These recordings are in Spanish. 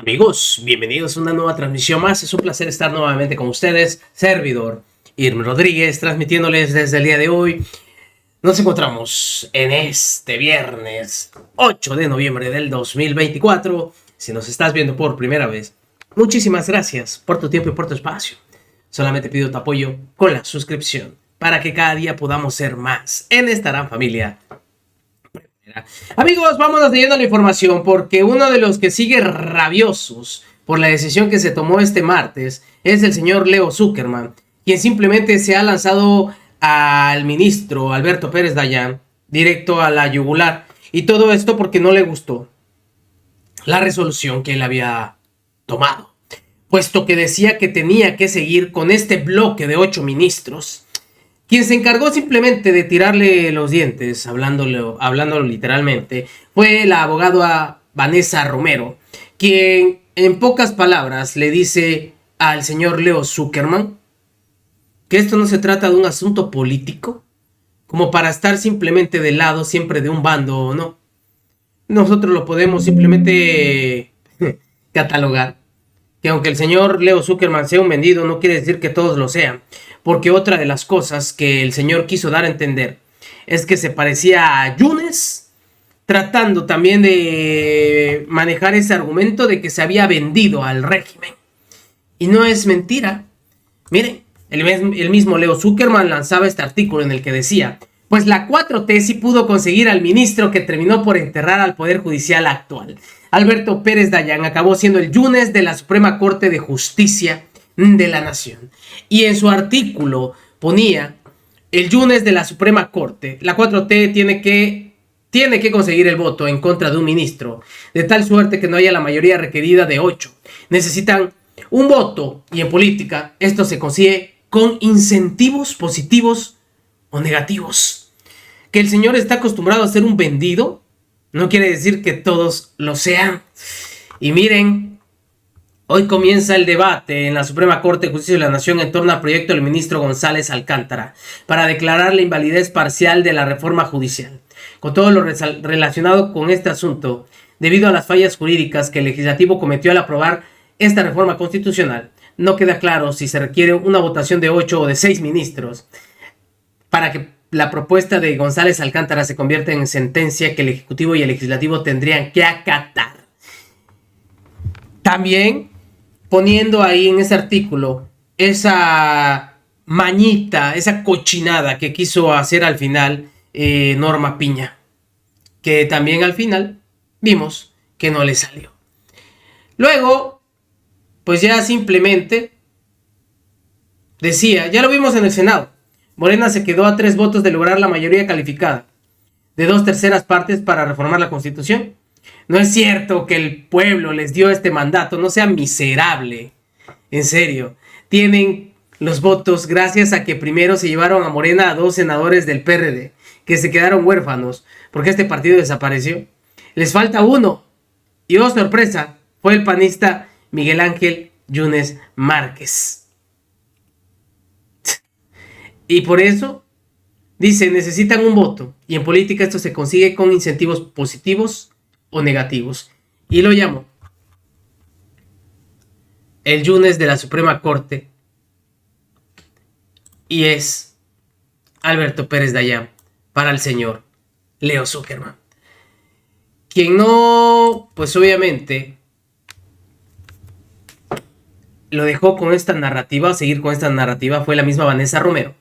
Amigos, bienvenidos a una nueva transmisión más. Es un placer estar nuevamente con ustedes. Servidor Irma Rodríguez, transmitiéndoles desde el día de hoy. Nos encontramos en este viernes 8 de noviembre del 2024. Si nos estás viendo por primera vez, muchísimas gracias por tu tiempo y por tu espacio. Solamente pido tu apoyo con la suscripción para que cada día podamos ser más en esta gran familia. Amigos, vámonos leyendo la información porque uno de los que sigue rabiosos por la decisión que se tomó este martes es el señor Leo Zuckerman, quien simplemente se ha lanzado al ministro Alberto Pérez Dayán directo a la yugular, y todo esto porque no le gustó la resolución que él había tomado, puesto que decía que tenía que seguir con este bloque de 8 ministros. Quien se encargó simplemente de tirarle los dientes, hablándolo literalmente, fue la abogada Vanessa Romero, quien en pocas palabras le dice al señor Leo Zuckerman que esto no se trata de un asunto político, como para estar simplemente del lado siempre de un bando o no. Nosotros lo podemos simplemente catalogar, que aunque el señor Leo Zuckerman sea un vendido, no quiere decir que todos lo sean. Porque otra de las cosas que el señor quiso dar a entender es que se parecía a Yunes, tratando también de manejar ese argumento de que se había vendido al régimen. Y no es mentira. Miren, el mismo Leo Zuckerman lanzaba este artículo en el que decía: pues la 4T sí pudo conseguir al ministro que terminó por enterrar al Poder Judicial actual. Alberto Pérez Dayán acabó siendo el Yunes de la Suprema Corte de Justicia de la Nación. Y en su artículo ponía: el Yunes de la Suprema Corte, la 4T tiene que conseguir el voto en contra de un ministro, de tal suerte que no haya la mayoría requerida de 8. Necesitan un voto, y en política esto se consigue con incentivos positivos o negativos. Que el señor está acostumbrado a ser un vendido no quiere decir que todos lo sean. Y miren, hoy comienza el debate en la Suprema Corte de Justicia de la Nación en torno al proyecto del ministro González Alcántara para declarar la invalidez parcial de la reforma judicial. Con todo lo relacionado con este asunto, debido a las fallas jurídicas que el legislativo cometió al aprobar esta reforma constitucional, no queda claro si se requiere una votación de 8 o de 6 ministros para que la propuesta de González Alcántara se convierta en sentencia que el Ejecutivo y el Legislativo tendrían que acatar. También poniendo ahí en ese artículo esa mañita, esa cochinada que quiso hacer al final Norma Piña, que también al final vimos que no le salió. Luego, pues ya simplemente decía, ya lo vimos en el Senado, Morena se quedó a 3 votos de lograr la mayoría calificada de 2/3 partes para reformar la Constitución. No es cierto que el pueblo les dio este mandato, no sea miserable. En serio, tienen los votos gracias a que primero se llevaron a Morena a 2 senadores del PRD, que se quedaron huérfanos porque este partido desapareció. Les falta uno, y oh sorpresa, fue el panista Miguel Ángel Yunes Márquez. Y por eso, dice, necesitan un voto. Y en política esto se consigue con incentivos positivos o negativos. Y lo llamo el Yunes de la Suprema Corte. Y es Alberto Pérez Dayán para el señor Leo Zuckerman. Quien no, pues obviamente lo dejó con esta narrativa, o seguir con esta narrativa, fue la misma Vanessa Romero,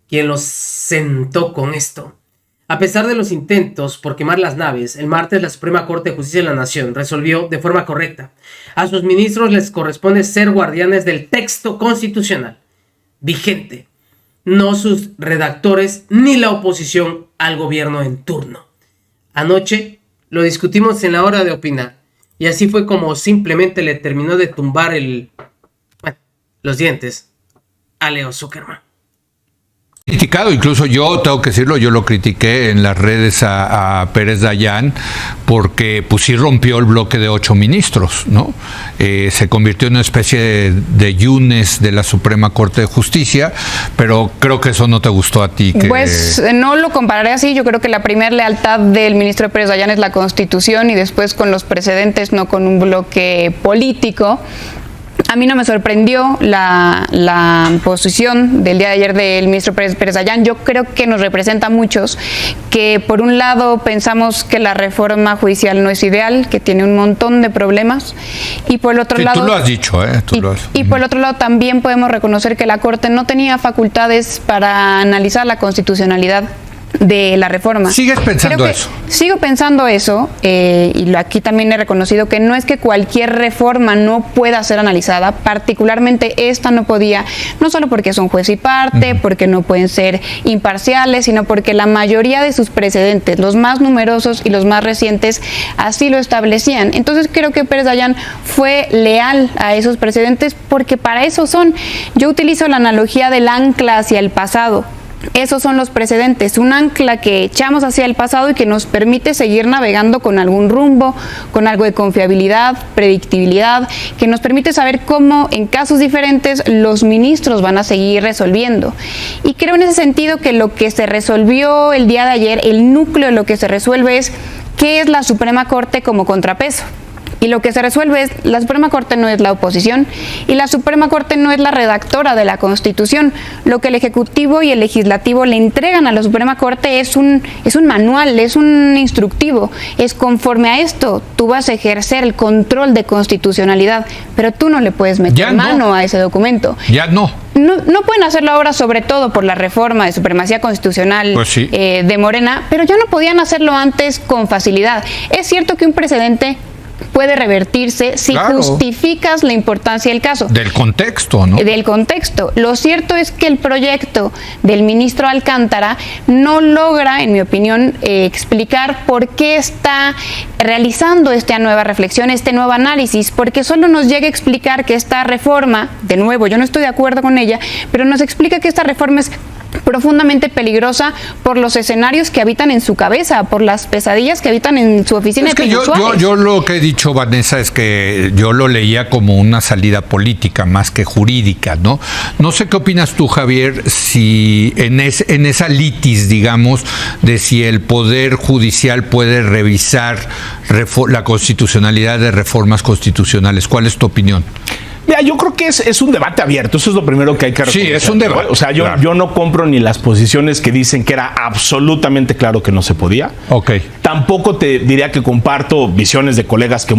quien los sentó con esto. A pesar de los intentos por quemar las naves, el martes la Suprema Corte de Justicia de la Nación resolvió de forma correcta: a sus ministros les corresponde ser guardianes del texto constitucional vigente, no sus redactores ni la oposición al gobierno en turno. Anoche lo discutimos en la hora de opinar, y así fue como simplemente le terminó de tumbar los dientes a Leo Zuckerman. criticado, incluso yo tengo que decirlo, yo lo critiqué en las redes a Pérez Dayán porque pues sí rompió el bloque de 8 ministros, ¿no? Se convirtió en una especie de Yunes de la Suprema Corte de Justicia, pero creo que eso no te gustó a ti. Pues no lo compararé así, yo creo que la primera lealtad del ministro Pérez Dayán es la Constitución y después con los precedentes, no con un bloque político. A mí no me sorprendió la posición del día de ayer del ministro Pérez Dayán. Yo creo que nos representa a muchos que por un lado pensamos que la reforma judicial no es ideal, que tiene un montón de problemas, y por el otro lado... Tú lo has dicho, ¿eh? Y por el otro lado también podemos reconocer que la Corte no tenía facultades para analizar la constitucionalidad de la reforma. ¿Sigues pensando eso? Sigo pensando eso, y aquí también he reconocido que no es que cualquier reforma no pueda ser analizada, particularmente esta no podía, no solo porque son juez y parte, porque no pueden ser imparciales, sino porque la mayoría de sus precedentes, los más numerosos y los más recientes, así lo establecían. Entonces creo que Pérez Dayán fue leal a esos precedentes porque para eso son. Yo utilizo la analogía del ancla hacia el pasado. Esos son los precedentes, un ancla que echamos hacia el pasado y que nos permite seguir navegando con algún rumbo, con algo de confiabilidad, predictibilidad, que nos permite saber cómo en casos diferentes los ministros van a seguir resolviendo. Y creo en ese sentido que lo que se resolvió el día de ayer, el núcleo de lo que se resuelve es qué es la Suprema Corte como contrapeso. Y lo que se resuelve es, la Suprema Corte no es la oposición y la Suprema Corte no es la redactora de la Constitución. Lo que el Ejecutivo y el Legislativo le entregan a la Suprema Corte es un manual, es un instructivo. Es conforme a esto, tú vas a ejercer el control de constitucionalidad, pero tú no le puedes meter mano a ese documento. Ya no. No pueden hacerlo ahora, sobre todo por la reforma de supremacía constitucional pues sí, de Morena, pero ya no podían hacerlo antes con facilidad. Es cierto que un precedente puede revertirse si justificas la importancia del caso. Del contexto, ¿no? Del contexto. Lo cierto es que el proyecto del ministro Alcántara no logra, en mi opinión, explicar por qué está realizando esta nueva reflexión, este nuevo análisis, porque solo nos llega a explicar que esta reforma, de nuevo, yo no estoy de acuerdo con ella, pero nos explica que esta reforma es profundamente peligrosa por los escenarios que habitan en su cabeza, por las pesadillas que habitan en su oficina. Es que yo lo que he dicho, Vanessa, es que yo lo leía como una salida política más que jurídica, ¿no? No sé qué opinas tú, Javier, si en esa litis, digamos, de si el Poder Judicial puede revisar la constitucionalidad de reformas constitucionales. ¿Cuál es tu opinión? Mira, yo creo que es un debate abierto, eso es lo primero que hay que reconocer. Sí, es un debate. O sea, yo no compro ni las posiciones que dicen que era absolutamente claro que no se podía. Ok. Tampoco te diría que comparto visiones de colegas que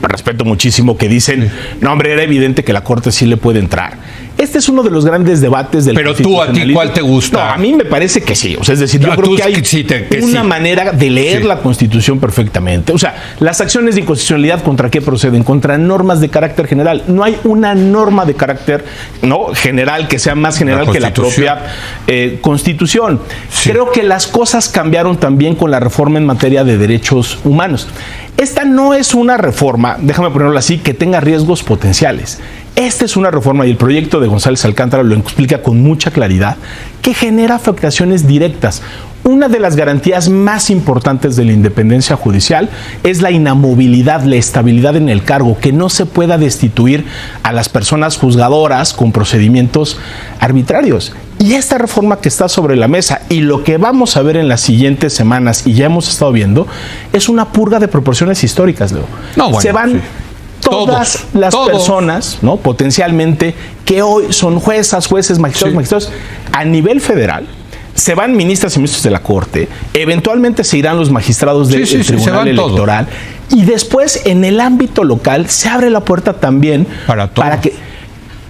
respeto muchísimo, que dicen, no, hombre, era evidente que la Corte sí le puede entrar. Este es uno de los grandes debates del Pero tú, ¿a ti cuál te gusta? No, a mí me parece que sí. O sea, es decir, yo creo que hay una manera de leer la Constitución perfectamente. O sea, las acciones de inconstitucionalidad, ¿contra qué proceden? Contra normas de carácter general. No hay una norma de carácter general que sea más general que la propia Constitución. Sí. Creo que las cosas cambiaron también con la reforma en materia de derechos humanos. Esta no es una reforma, déjame ponerlo así, que tenga riesgos potenciales. Esta es una reforma, y el proyecto de González Alcántara lo explica con mucha claridad, que genera afectaciones directas. Una de las garantías más importantes de la independencia judicial es la inamovilidad, la estabilidad en el cargo, que no se pueda destituir a las personas juzgadoras con procedimientos arbitrarios. Y esta reforma que está sobre la mesa y lo que vamos a ver en las siguientes semanas, y ya hemos estado viendo, es una purga de proporciones históricas, Leo. No, bueno, se van... Sí. Todas las personas, ¿no?, potencialmente, que hoy son juezas, jueces, magistrados, a nivel federal, se van ministras y ministros de la Corte, eventualmente se irán los magistrados del Tribunal Electoral, y después en el ámbito local se abre la puerta también para que...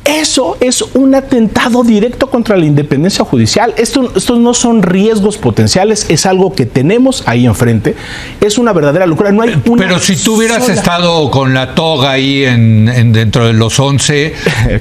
Eso es un atentado directo contra la independencia judicial. Estos no son riesgos potenciales, es algo que tenemos ahí enfrente. Es una verdadera locura. No hay una Pero si tú hubieras estado con la toga ahí dentro de los 11,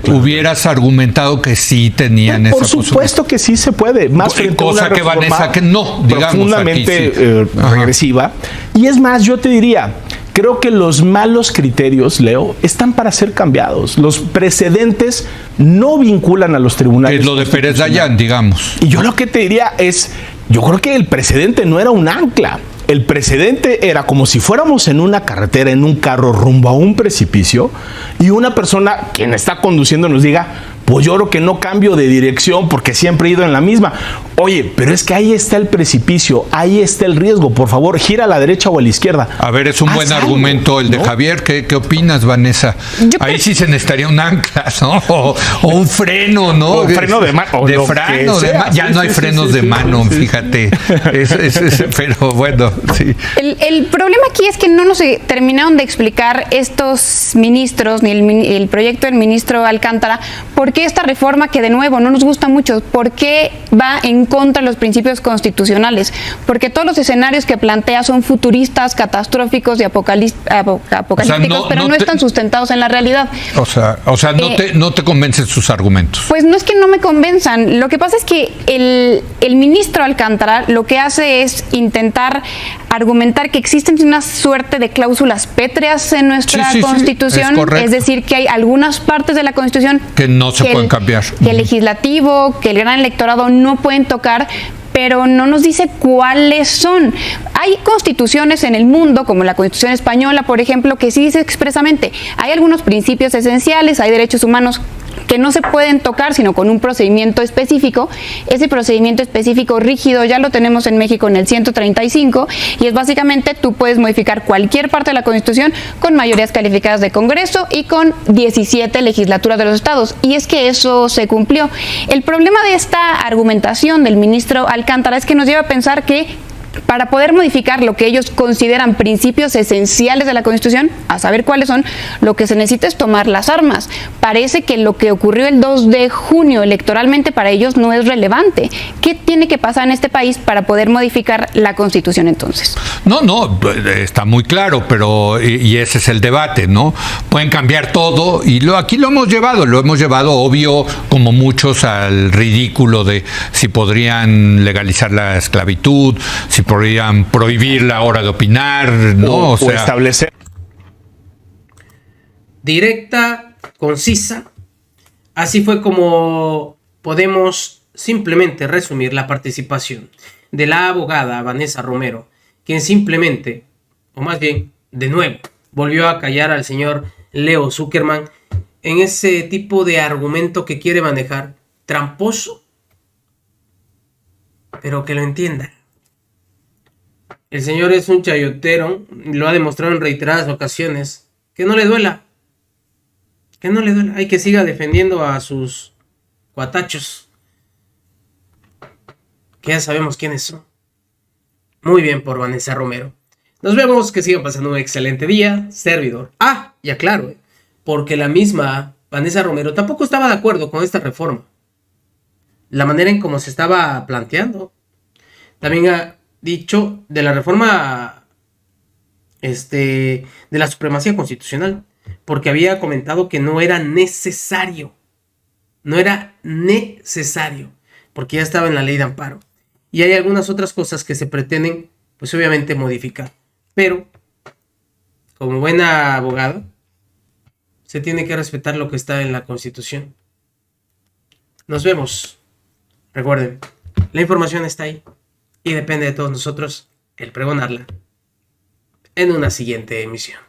claro, hubieras argumentado que sí tenían esa posibilidad. Por supuesto que sí se puede. Más cosa que Vanessa que no, digamos, profundamente aquí, sí, regresiva. Y es más, yo te diría, Creo que los malos criterios, Leo, están para ser cambiados. Los precedentes no vinculan a los tribunales. Es lo de Pérez Dayán, digamos. Y yo lo que te diría es, yo creo que el precedente no era un ancla. El precedente era como si fuéramos en una carretera, en un carro rumbo a un precipicio, y una persona, quien está conduciendo, nos diga, pues yo creo que no cambio de dirección porque siempre he ido en la misma. Oye, pero es que ahí está el precipicio, ahí está el riesgo. Por favor, gira a la derecha o a la izquierda. A ver, es un buen argumento el de Javier. ¿Qué opinas, Vanessa? Ahí sí se necesitaría un ancla, ¿no? O un freno, ¿no? O un freno de mano. Ya no hay frenos de mano, fíjate. Pero bueno, sí. El problema aquí es que no nos terminaron de explicar estos ministros, ni el proyecto del ministro Alcántara, por qué esta reforma, que de nuevo no nos gusta mucho, por qué va en contra de los principios constitucionales, porque todos los escenarios que plantea son futuristas, catastróficos y apocalípticos, pero no están sustentados en la realidad. O sea, no te convencen sus argumentos. Pues no es que no me convenzan, lo que pasa es que el ministro Alcántara lo que hace es intentar argumentar que existen una suerte de cláusulas pétreas en nuestra Constitución, es decir, que hay algunas partes de la Constitución que no se pueden cambiar, que el legislativo, que el gran electorado no pueden tocar, pero no nos dice cuáles son. Hay constituciones en el mundo, como la Constitución española, por ejemplo, que sí dice expresamente, hay algunos principios esenciales, hay derechos humanos que no se pueden tocar sino con un procedimiento específico. Ese procedimiento específico rígido ya lo tenemos en México en el 135 y es básicamente tú puedes modificar cualquier parte de la Constitución con mayorías calificadas de Congreso y con 17 legislaturas de los estados, y es que eso se cumplió. El problema de esta argumentación del ministro Alcántara es que nos lleva a pensar que para poder modificar lo que ellos consideran principios esenciales de la Constitución, a saber cuáles son, lo que se necesita es tomar las armas. Parece que lo que ocurrió el 2 de junio electoralmente para ellos no es relevante. ¿Qué tiene que pasar en este país para poder modificar la Constitución entonces? No, está muy claro, pero y ese es el debate, ¿no? Pueden cambiar todo y aquí lo hemos llevado, obvio, como muchos, al ridículo de si podrían legalizar la esclavitud, si podrían prohibir la hora de opinar, ¿no? O establecer. Directa, concisa. Así fue como podemos simplemente resumir la participación de la abogada Vanessa Romero, quien simplemente, o más bien, de nuevo, volvió a callar al señor Leo Zuckerman en ese tipo de argumento que quiere manejar, tramposo, pero que lo entienda. El señor es un chayotero, lo ha demostrado en reiteradas ocasiones. Que no le duela. Que no le duela. Hay que siga defendiendo a sus cuatachos, que ya sabemos quiénes son. Muy bien por Vanessa Romero. Nos vemos, que sigan pasando un excelente día. Servidor. Y aclaro, porque la misma Vanessa Romero tampoco estaba de acuerdo con esta reforma. La manera en cómo se estaba planteando. También ha dicho de la reforma de la supremacía constitucional, porque había comentado que no era necesario, porque ya estaba en la ley de amparo, y hay algunas otras cosas que se pretenden, pues obviamente, modificar, pero como buena abogada se tiene que respetar lo que está en la Constitución. Nos vemos. Recuerden, la información está ahí y depende de todos nosotros el pregonarla en una siguiente emisión.